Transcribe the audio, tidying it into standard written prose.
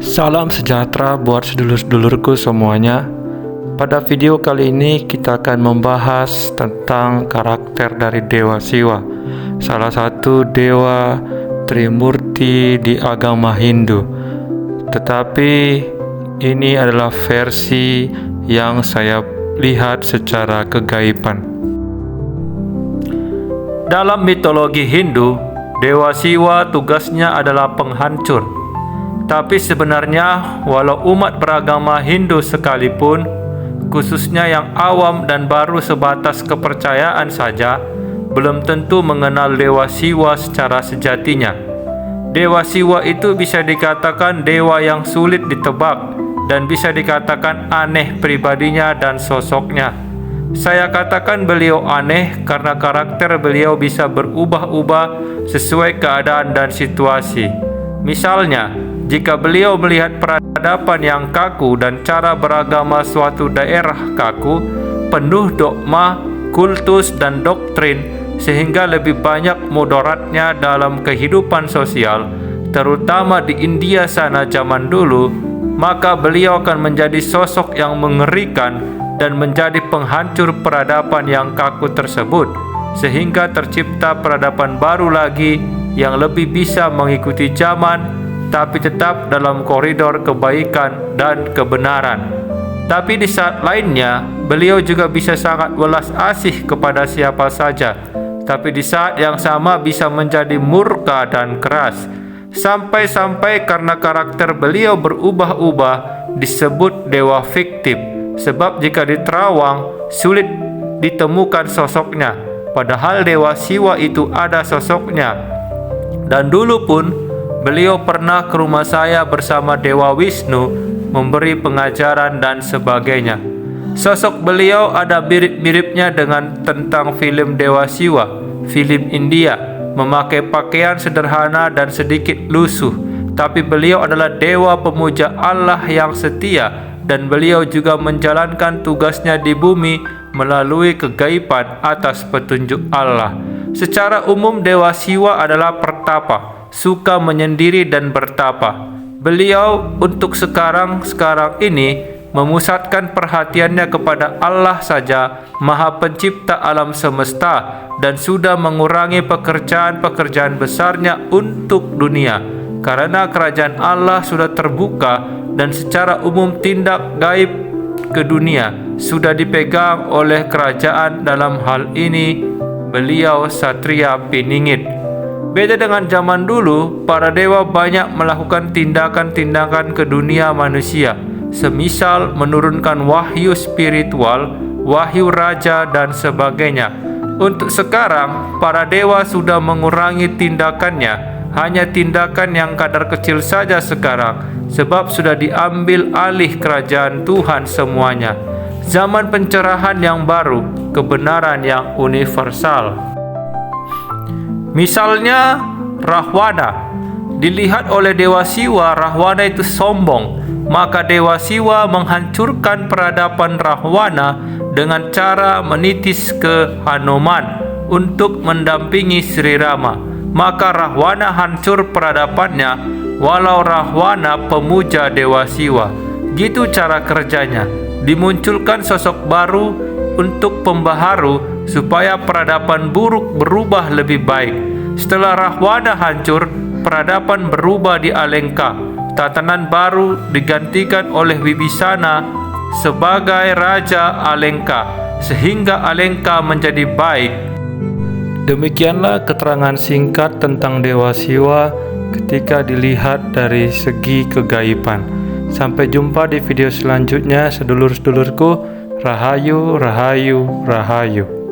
Salam sejahtera buat sedulur-sedulurku semuanya. Pada video kali ini kita akan membahas tentang karakter dari Dewa Siwa, salah satu dewa Trimurti di agama Hindu. Tetapi ini adalah versi yang saya lihat secara kegaiban. Dalam mitologi Hindu, Dewa Siwa tugasnya adalah penghancur. Tapi sebenarnya walau umat beragama Hindu sekalipun, khususnya yang awam dan baru sebatas kepercayaan saja, belum tentu mengenal Dewa Siwa secara sejatinya. Dewa Siwa itu bisa dikatakan dewa yang sulit ditebak dan bisa dikatakan aneh pribadinya dan sosoknya. Saya katakan beliau aneh karena karakter beliau bisa berubah-ubah sesuai keadaan dan situasi. Misalnya, jika beliau melihat peradaban yang kaku dan cara beragama suatu daerah kaku, penuh dogma, kultus, dan doktrin, sehingga lebih banyak mudaratnya dalam kehidupan sosial, terutama di India sana zaman dulu, maka beliau akan menjadi sosok yang mengerikan dan menjadi penghancur peradaban yang kaku tersebut, sehingga tercipta peradaban baru lagi yang lebih bisa mengikuti zaman, tapi tetap dalam koridor kebaikan dan kebenaran. Tapi di saat lainnya, beliau juga bisa sangat welas asih kepada siapa saja, tapi di saat yang sama bisa menjadi murka dan keras. Sampai-sampai karena karakter beliau berubah-ubah disebut dewa fiktif, sebab jika diterawang sulit ditemukan sosoknya, padahal Dewa Siwa itu ada sosoknya. Dan dulu pun beliau pernah ke rumah saya bersama Dewa Wisnu memberi pengajaran dan sebagainya. Sosok beliau ada mirip-miripnya dengan tentang film Dewa Siwa, film India, memakai pakaian sederhana dan sedikit lusuh. Tapi beliau adalah dewa pemuja Allah yang setia, dan beliau juga menjalankan tugasnya di bumi melalui kegaiban atas petunjuk Allah. Secara umum Dewa Siwa adalah pertapa, suka menyendiri dan bertapa. Beliau untuk sekarang ini memusatkan perhatiannya kepada Allah saja, Maha Pencipta alam semesta, dan sudah mengurangi pekerjaan-pekerjaan besarnya untuk dunia, karena kerajaan Allah sudah terbuka dan secara umum tindak gaib ke dunia sudah dipegang oleh kerajaan. Dalam hal ini beliau Satria Piningit. Beda dengan zaman dulu, para dewa banyak melakukan tindakan-tindakan ke dunia manusia, semisal menurunkan wahyu spiritual, wahyu raja, dan sebagainya. Untuk sekarang, para dewa sudah mengurangi tindakannya, hanya tindakan yang kadar kecil saja sekarang, sebab sudah diambil alih kerajaan Tuhan semuanya. Zaman pencerahan yang baru, kebenaran yang universal. Misalnya Rahwana. Dilihat oleh Dewa Siwa, Rahwana itu sombong. Maka Dewa Siwa menghancurkan peradaban Rahwana dengan cara menitis ke Hanuman untuk mendampingi Sri Rama. Maka Rahwana hancur peradabannya, walau Rahwana pemuja Dewa Siwa. Gitu cara kerjanya. Dimunculkan sosok baru untuk pembaharu supaya peradaban buruk berubah lebih baik. Setelah Rahwana hancur, peradaban berubah di Alengka. Tatanan baru digantikan oleh Wibisana sebagai Raja Alengka, sehingga Alengka menjadi baik. Demikianlah keterangan singkat tentang Dewa Siwa ketika dilihat dari segi kegaiban. Sampai jumpa di video selanjutnya, sedulur-sedulurku. Rahayu, rahayu, rahayu.